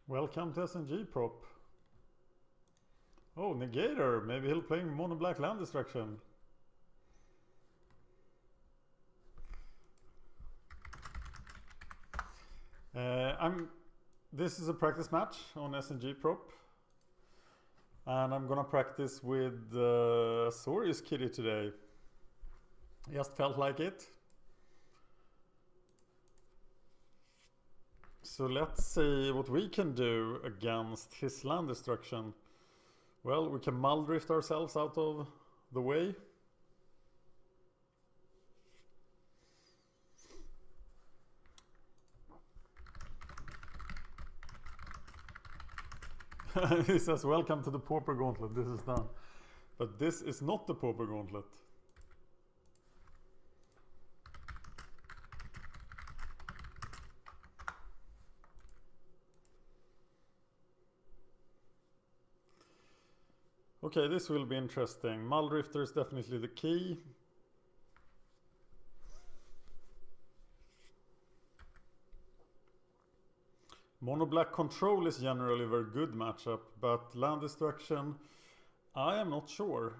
Welcome to SNG Prop. Oh, Negator. Maybe he'll play mono black land destruction. This is a practice match on SNG Prop. And I'm gonna practice with AzoriusKitty today. Just felt like it. So let's see what we can do against his land destruction. Well, we can mull drift ourselves out of the way. He says, welcome to the Pauper Gauntlet, this is done. But this is not the Pauper Gauntlet. Okay, this will be interesting. Mull drifter is definitely the key. Mono black control is generally a very good matchup, but land destruction, I am not sure.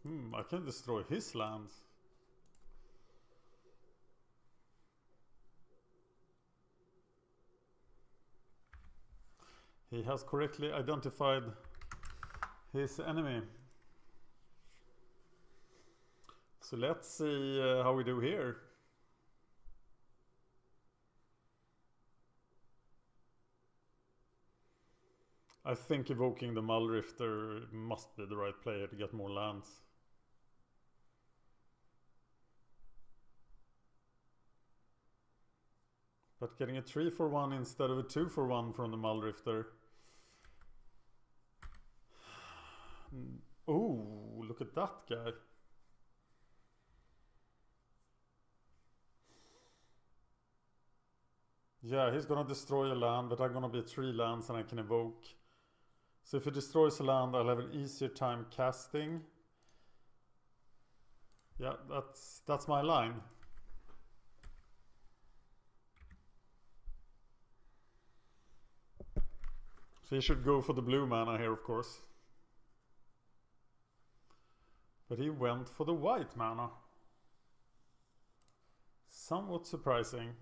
I can destroy his lands. He has correctly identified his enemy. So let's see how we do here. I think evoking the Mull Drifter must be the right player to get more lands. But getting a 3-for-1 instead of a 2-for-1 from the Mull Drifter. Oh, look at that guy. Yeah, he's gonna destroy a land, but I'm gonna be 3 lands and I can evoke. So if he destroys a land, I'll have an easier time casting. Yeah, that's my line. So he should go for the blue mana here, of course. But he went for the white mana. Somewhat surprising.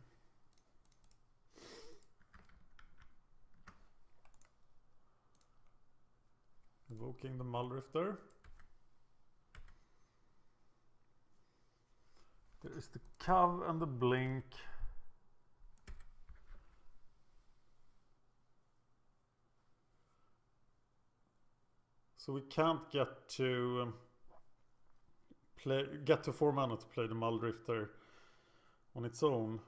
Evoking the Mull Drifter. There is the Cov and the Blink. So we can't get to get to 4 mana to play the Mull Drifter on its own.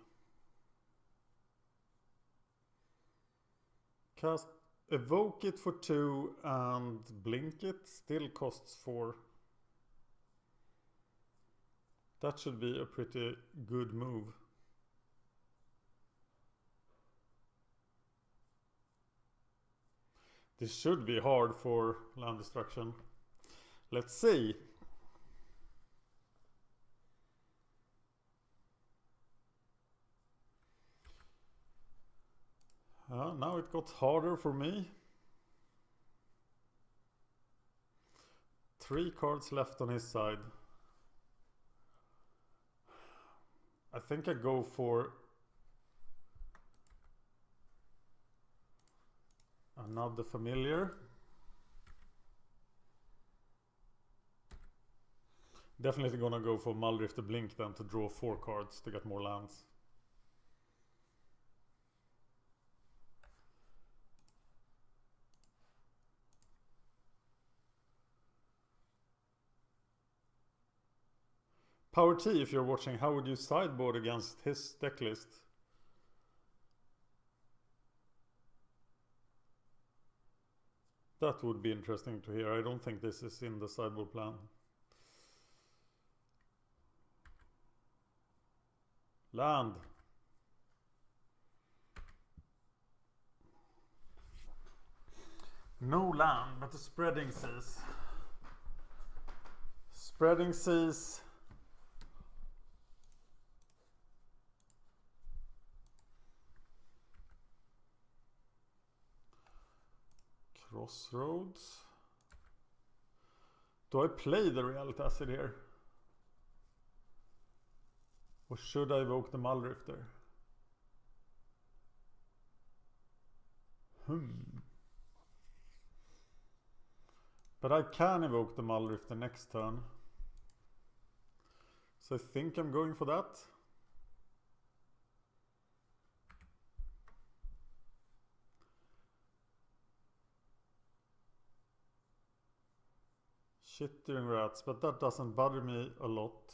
Cast Evoke it for 2 and blink it still costs 4. That should be a pretty good move. This should be hard for land destruction. Let's see. Now it got harder for me. 3 cards left on his side. I think I go for another familiar. Definitely gonna go for Mull Drifter Blink then to draw 4 cards to get more lands. Power T, if you're watching, how would you sideboard against his deck list? That would be interesting to hear. I don't think this is in the sideboard plan. Land. No land, but the Spreading Seas. Spreading Seas Crossroads. Do I play the Reality Acid here? Or should I evoke the Muldrifter? But I can evoke the Muldrifter next turn. So I think I'm going for that. Chittering Rats, but that doesn't bother me a lot.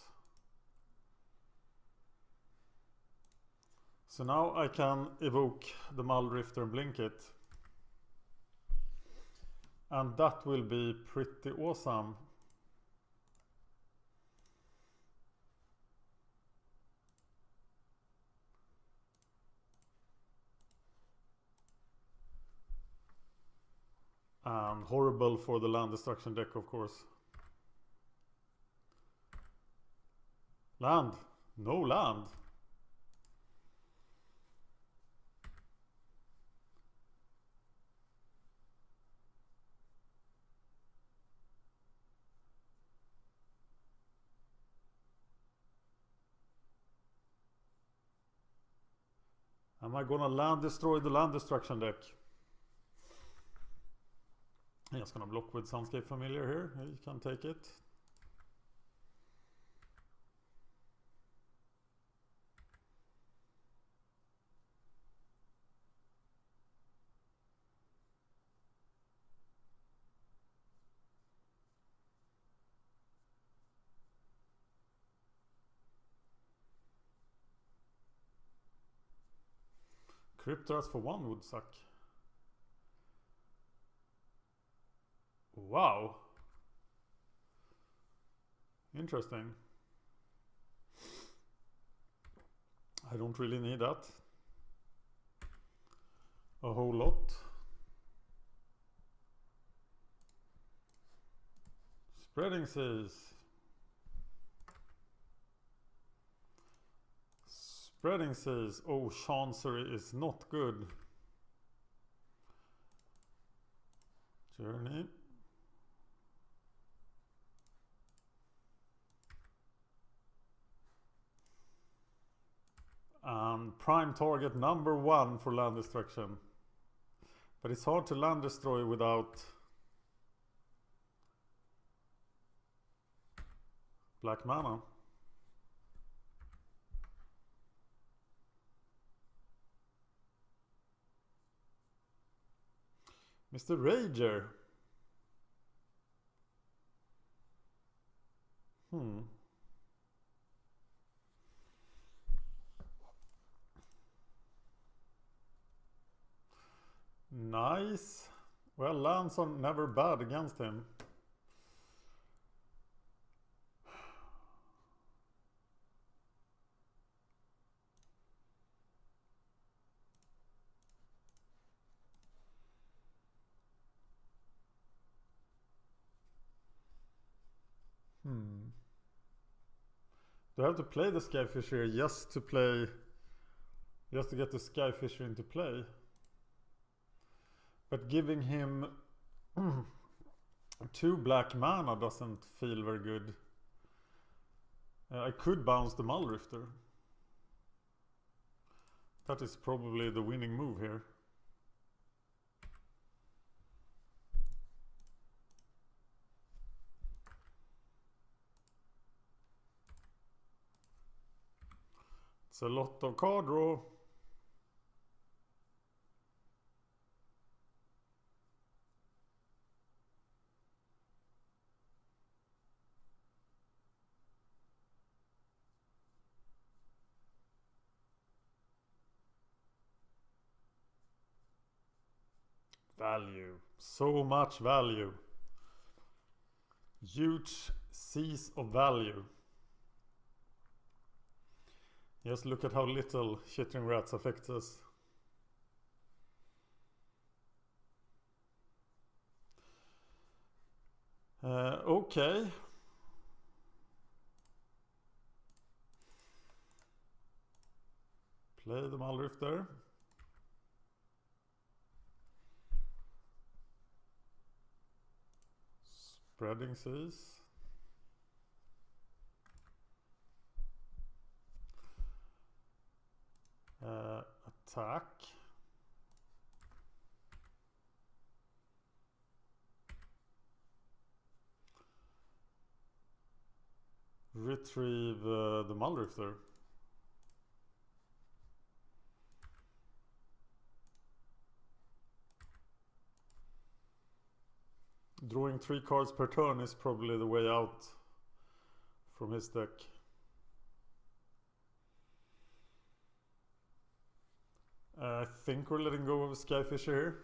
So now I can evoke the Muldrifter and blink it. And that will be pretty awesome. And horrible for the land destruction deck, of course. Land. No land. Am I gonna land destroy the land destruction deck? I'm just gonna block with Soundscape Familiar here. You can take it. Cryptras for 1 would suck. Wow. Interesting. I don't really need that. A whole lot. Spreading Seas. Spreading Seas. Oh, Chancery is not good. Journey. Prime target number 1 for land destruction. But it's hard to land destroy without black mana. Mr. Rager. Nice. Well, lands are never bad against him. Do I have to play the Skyfisher just to get the Skyfisher into play? But giving him 2 black mana doesn't feel very good. I could bounce the Muldrifter. That is probably the winning move here. It's a lot of card draw. Value. So much value. Huge seas of value. Just look at how little Chittering Rats affects us. Okay. Play the Muldrifter. Spreading Seas. Attack. Retrieve the Muldrifter. Drawing 3 cards per turn is probably the way out from his deck. I think we're letting go of Skyfisher here.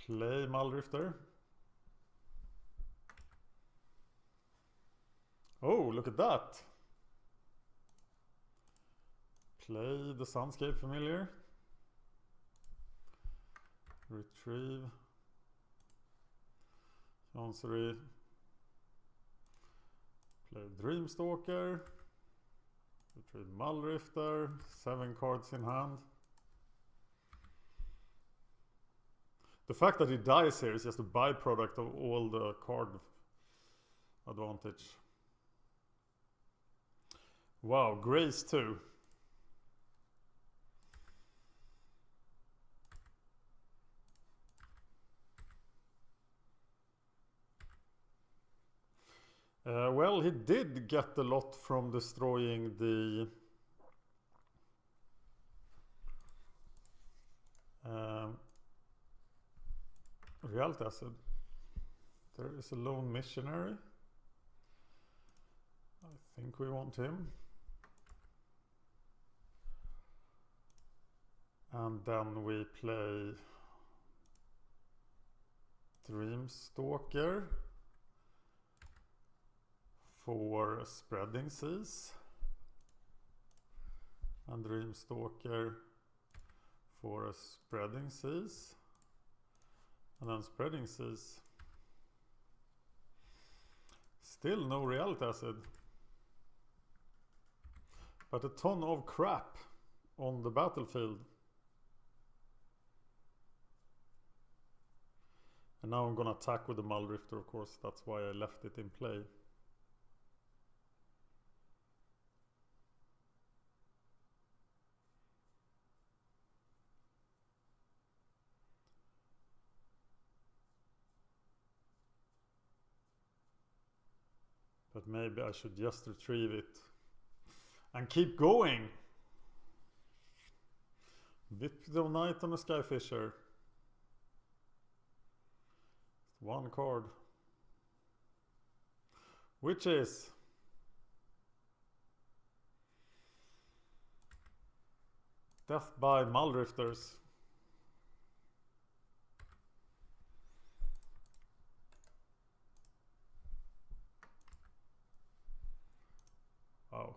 Play Muldrifter. Oh, look at that. Play the Sunscape Familiar. Retrieve. Chancery. Play Dreamstalker. Retrieve Muldrifter. 7 cards in hand. The fact that he dies here is just a byproduct of all the card advantage. Wow, Grace too. Well, he did get a lot from destroying the Reality Acid. There is a lone missionary. I think we want him. And then we play Dreamstalker for Spreading Seas. And Dreamstalker for a Spreading Seas. And then Spreading Seas. Still no Reality Acid. But a ton of crap on the battlefield. And now I'm gonna attack with the Muldrifter, of course. That's why I left it in play. But maybe I should just retrieve it and keep going. Victim Knight on a Skyfisher. 1 card. Which is Death by Muldrifters. Wow.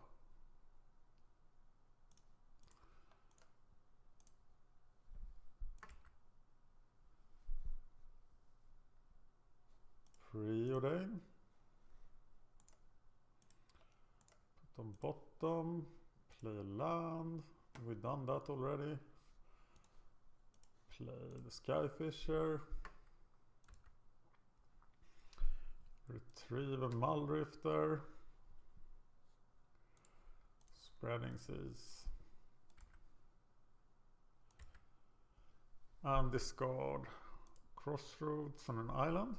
Preordain. Put on bottom. Play a land. We've done that already. Play the Skyfisher. Retrieve a Muldrifter. Spreading Seas. And discard Crossroads on an island.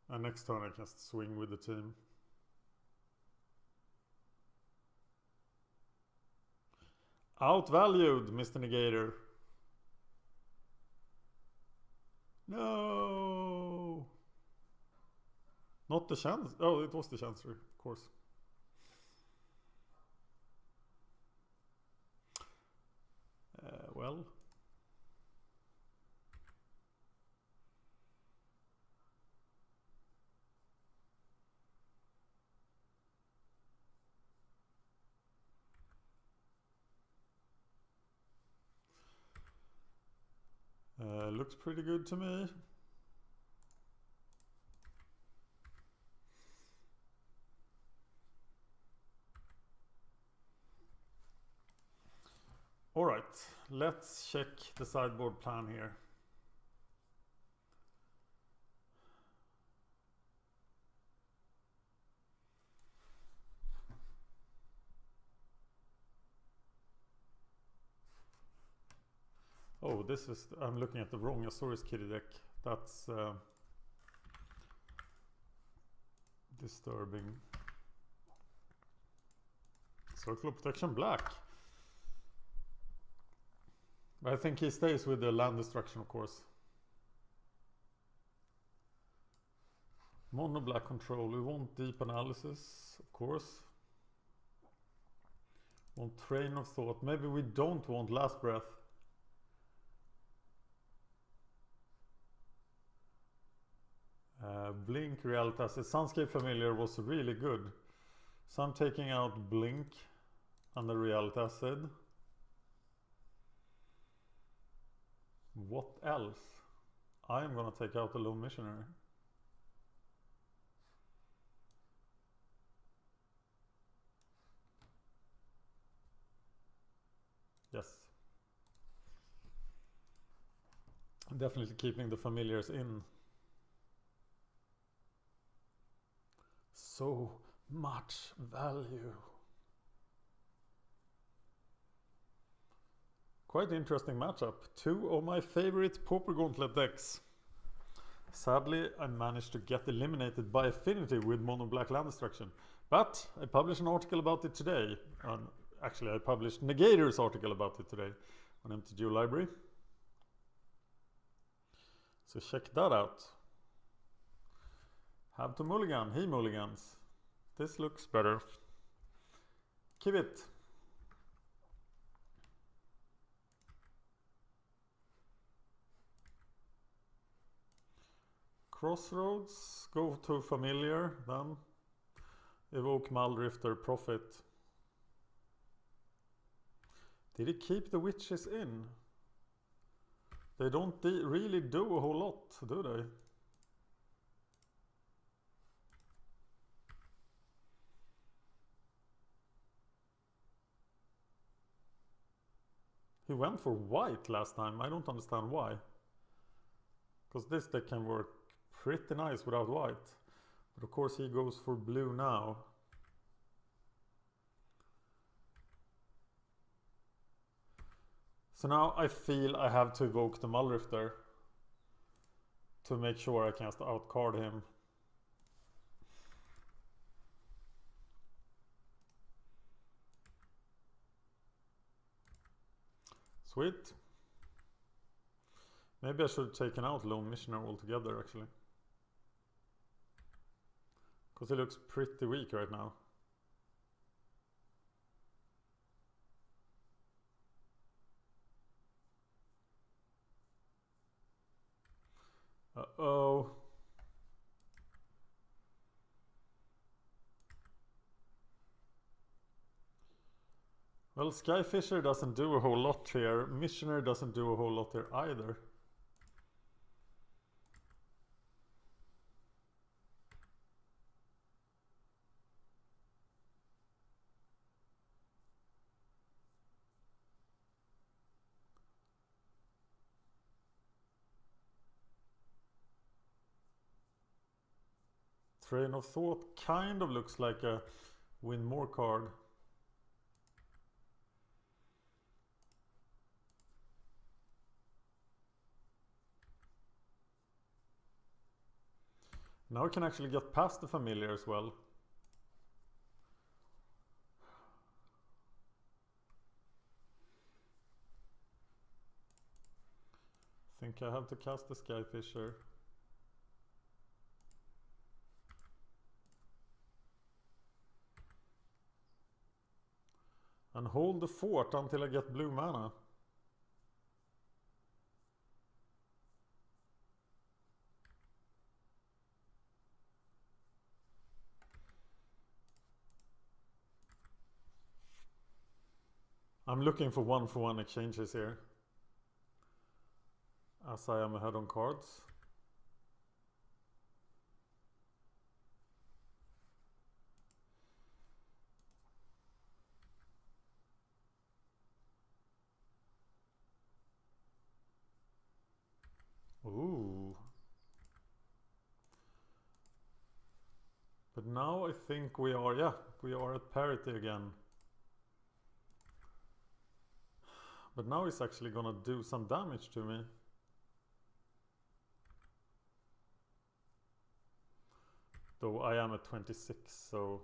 And next turn I can swing with the team. Outvalued, Mr. Negator. No! Not the chance. Oh, it was the Chancery, of course. Well. looks pretty good to me. All right, let's check the sideboard plan here. Oh, this is, I'm looking at the wrong AzoriusKitty deck. That's disturbing. Circle of Protection black. But I think he stays with the land destruction, of course. Mono black control. We want deep analysis, of course. Want train of thought. Maybe we don't want last breath. Blink Realitas. The Sunscape Familiar was really good. So I'm taking out Blink and the Realitas Acid. What else? I am gonna take out the Lone Missionary. Yes. I'm definitely keeping the familiars in. So much value. Quite interesting matchup. Two of my favorite Pauper Gauntlet decks. Sadly, I managed to get eliminated by affinity with mono black land destruction. But I published an article about it today. Actually, I published Negator's article about it today on MTGO Library. So check that out. Have to mulligan. He mulligans. This looks better. Give it. Crossroads, go to familiar, then evoke Maldrifter, profit. Did he keep the witches in? They don't really do a whole lot, do they? He went for white last time. I don't understand why. Because this deck can work pretty nice without white. But of course he goes for blue now. So now I feel I have to evoke the Maldrifter to make sure I can outcard him. Sweet. Maybe I should have taken out Lone Missionary altogether, actually. Because he looks pretty weak right now. Uh-oh. Well, Skyfisher doesn't do a whole lot here. Missionary doesn't do a whole lot here either. Train of Thought kind of looks like a win more card. Now I can actually get past the familiar as well. I think I have to cast the Skyfisher. And hold the fort until I get blue mana. I'm looking for one exchanges here. as I am ahead on cards. Ooh. But now I think we are, yeah, we are at parity again. But now he's actually gonna do some damage to me. Though I am at 26, so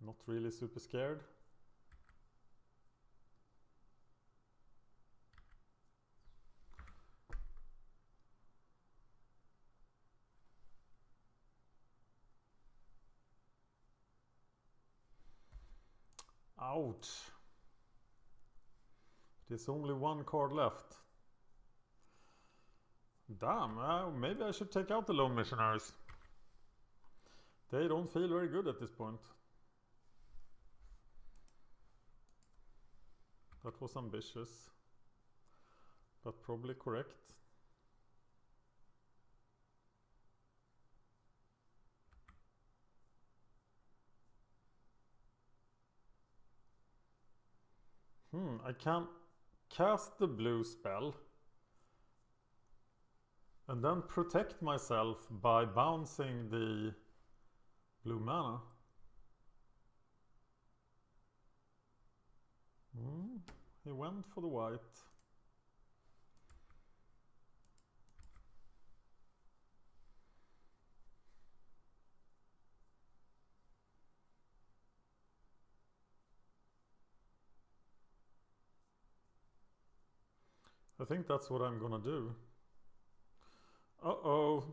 not really super scared. Ouch. There's only one card left. Damn, maybe I should take out the Lone Missionaries. They don't feel very good at this point. That was ambitious, but probably correct. I can cast the blue spell and then protect myself by bouncing the blue mana. He went for the white. I think that's what I'm gonna do. Uh-oh.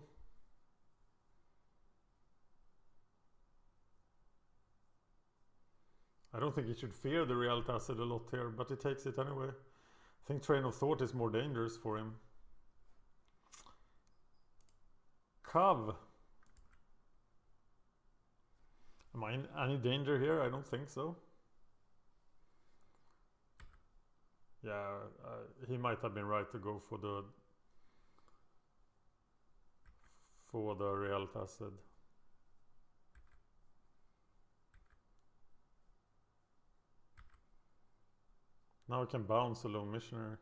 I don't think he should fear the Reality Acid a lot here, but he takes it anyway. I think Train of Thought is more dangerous for him. Cav. Am I in any danger here? I don't think so. Yeah, he might have been right to go for the Reality Acid. Now I can bounce a Lone Missionary.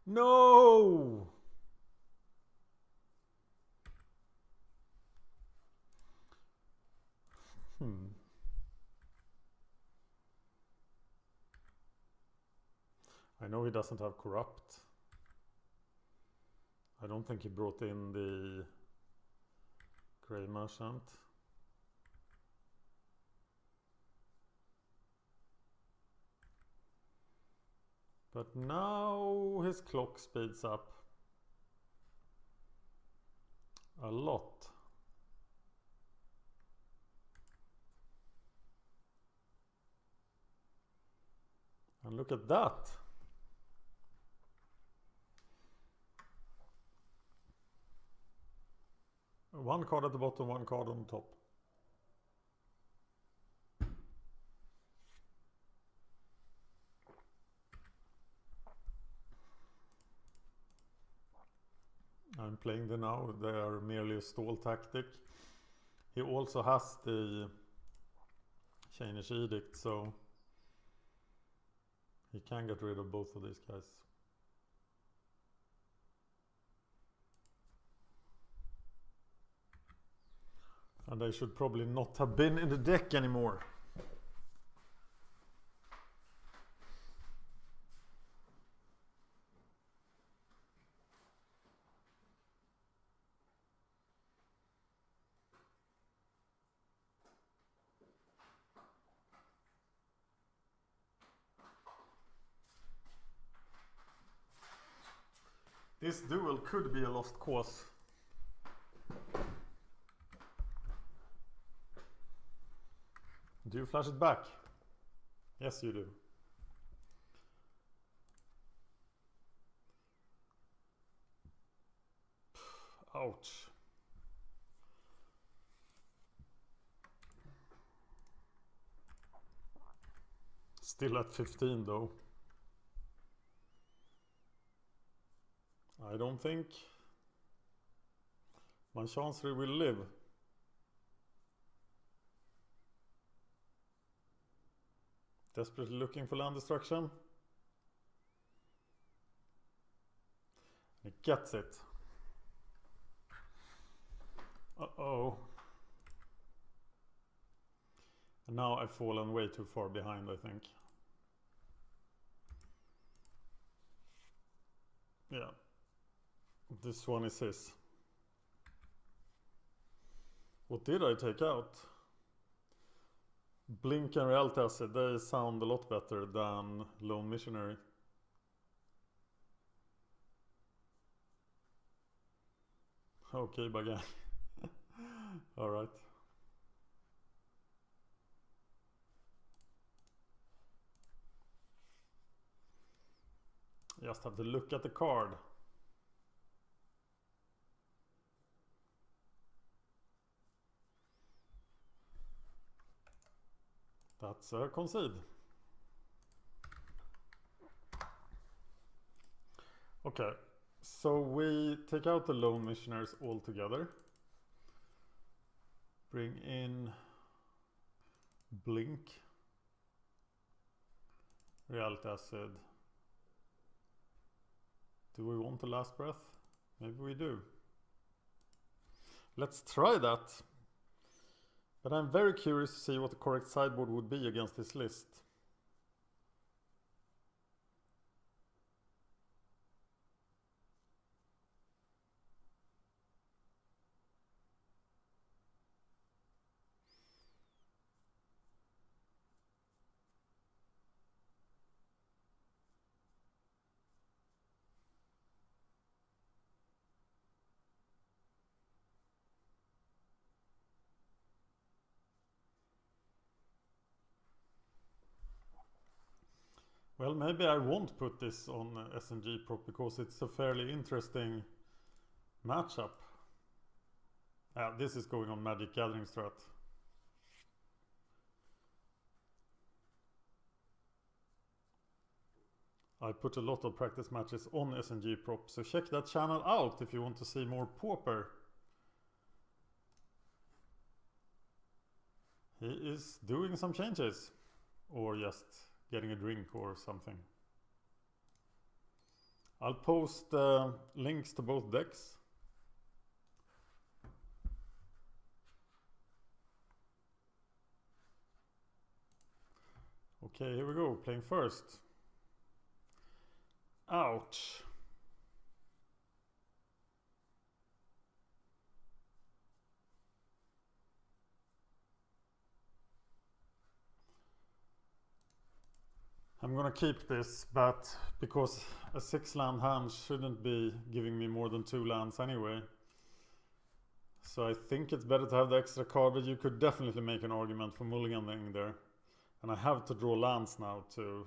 No! I know he doesn't have Corrupt. I don't think he brought in the Grey Merchant. But now his clock speeds up a lot. And look at that. One card at the bottom, one card on top. I'm playing the now. They are merely a stall tactic. He also has the Chainish Edict, so he can get rid of both of these guys. And they should probably not have been in the deck anymore. This duel could be a lost cause. Do you flash it back? Yes, you do. Ouch. Still at 15 though. I don't think my Chancery will live. Desperately looking for land destruction. It gets it. Uh-oh. And now I've fallen way too far behind, I think. Yeah. This one is his. What did I take out? Blink and Reality Acid, they sound a lot better than Lone Missionary. Okay, bye. Alright. Just have to look at the card. That's a concede. Okay, so we take out the Lone Missionaries altogether. Bring in Blink, Reality Acid. Do we want the Last Breath? Maybe we do. Let's try that. But I'm very curious to see what the correct sideboard would be against this list. Well, maybe I won't put this on SNG prop because it's a fairly interesting matchup. This is going on MagicGatheringStrat. I put a lot of practice matches on SNG prop, so check that channel out if you want to see more Pauper. He is doing some changes, or just getting a drink or something. I'll post links to both decks. Okay, here we go, playing first. Ouch. I'm gonna keep this, but because a 6-land hand shouldn't be giving me more than 2 lands anyway. So I think it's better to have the extra card, but you could definitely make an argument for mulliganing there. And I have to draw lands now to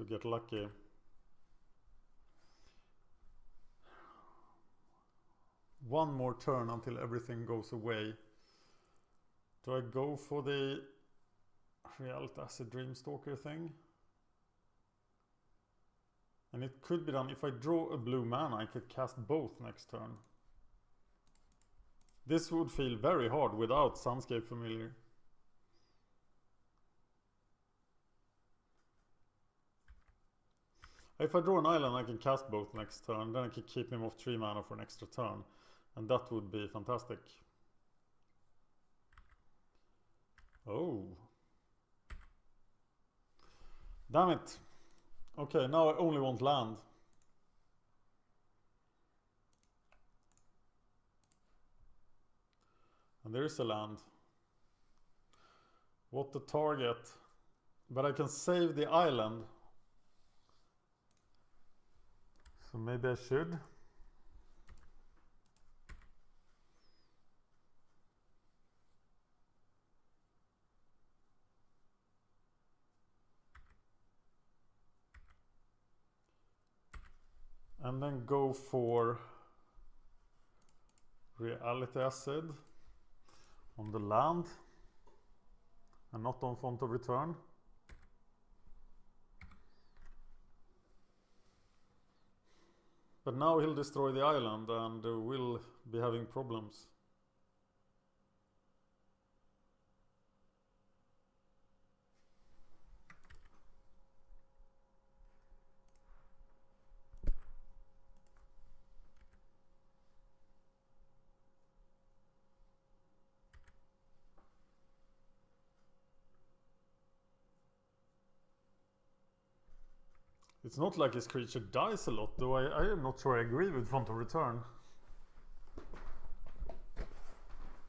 get lucky. One more turn until everything goes away. Do I go for the Reality Acid Dreamstalker thing? And it could be done if I draw a blue mana, I could cast both next turn. This would feel very hard without Sunscape Familiar. If I draw an island, I can cast both next turn, then I can keep him off 3 mana for an extra turn, and that would be fantastic. Oh. Damn it. Okay, now I only want land. And there is a land. What the target? But I can save the island. So maybe I should. And then go for Reality Acid on the land and not on Font of Return. But now he'll destroy the island and we'll be having problems. It's not like his creature dies a lot, though I am not sure I agree with Font of Return.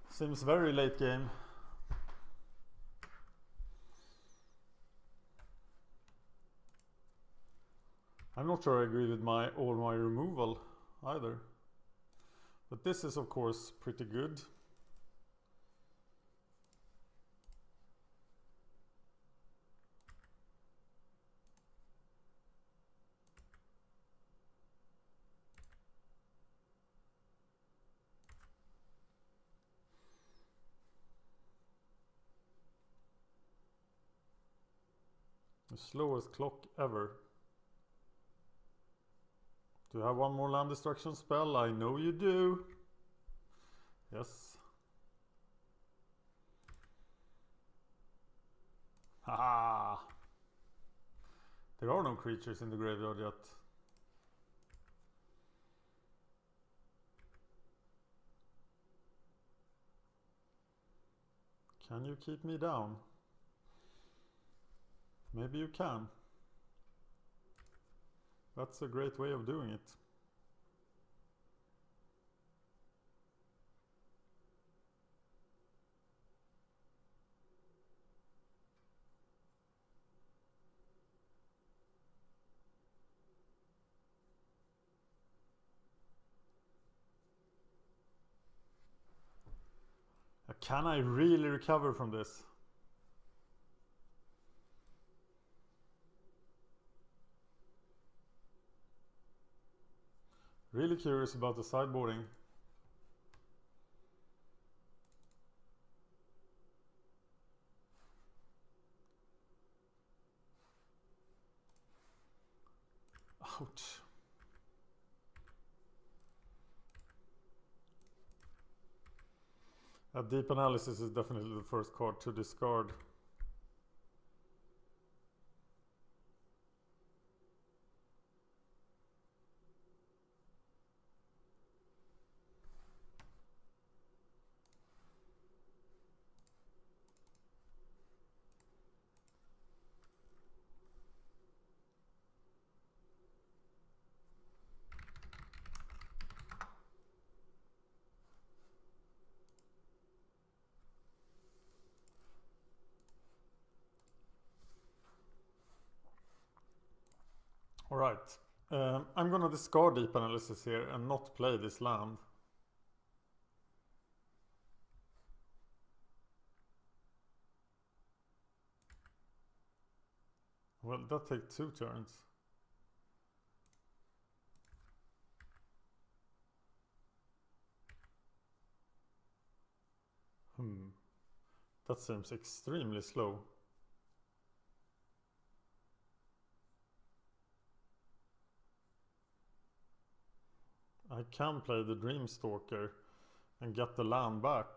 Seems very late game. I'm not sure I agree with all my removal either. But this is of course pretty good. The slowest clock ever. Do you have one more land destruction spell? I know you do. Yes. Haha. There are no creatures in the graveyard yet. Can you keep me down? Maybe you can. That's a great way of doing it. Can I really recover from this? Really curious about the sideboarding. Ouch. A deep analysis is definitely the first card to discard. Alright, I'm gonna discard deep analysis here and not play this land. Well, that takes 2 turns. That seems extremely slow. I can play the Dreamstalker and get the land back.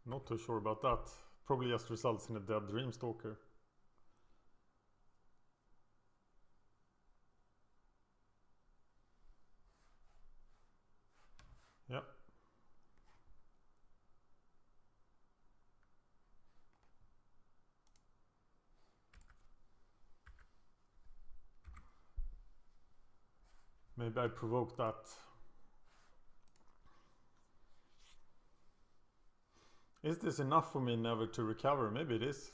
Not too sure about that. Probably just results in a dead Dreamstalker. Yep. Maybe I provoked that. Is this enough for me never to recover? Maybe it is.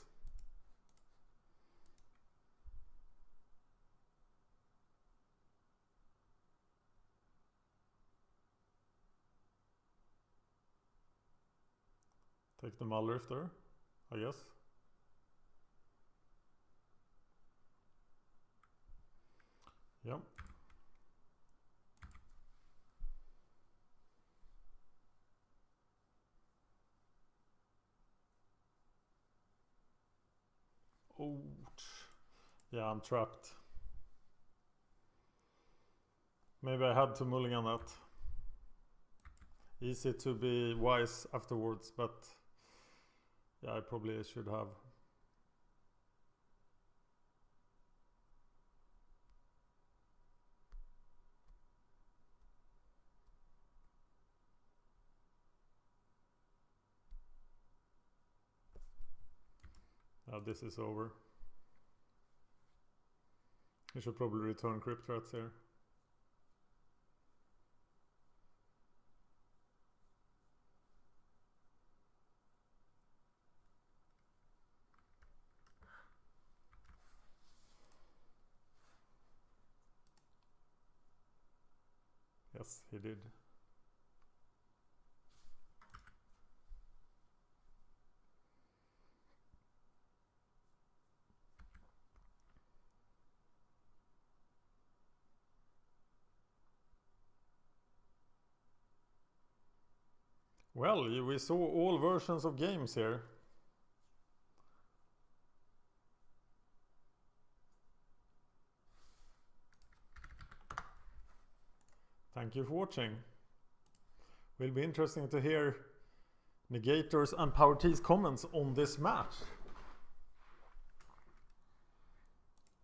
Take the Muldrifter, I guess. Yep. Ouch. Yeah, I'm trapped. Maybe I had to mulligan that. Easy to be wise afterwards, but yeah, I probably should have. This is over. I should probably return crypt rats here. Yes, he did. Well, we saw all versions of games here. Thank you for watching. Will be interesting to hear Negator's and Pauper Chat's comments on this match.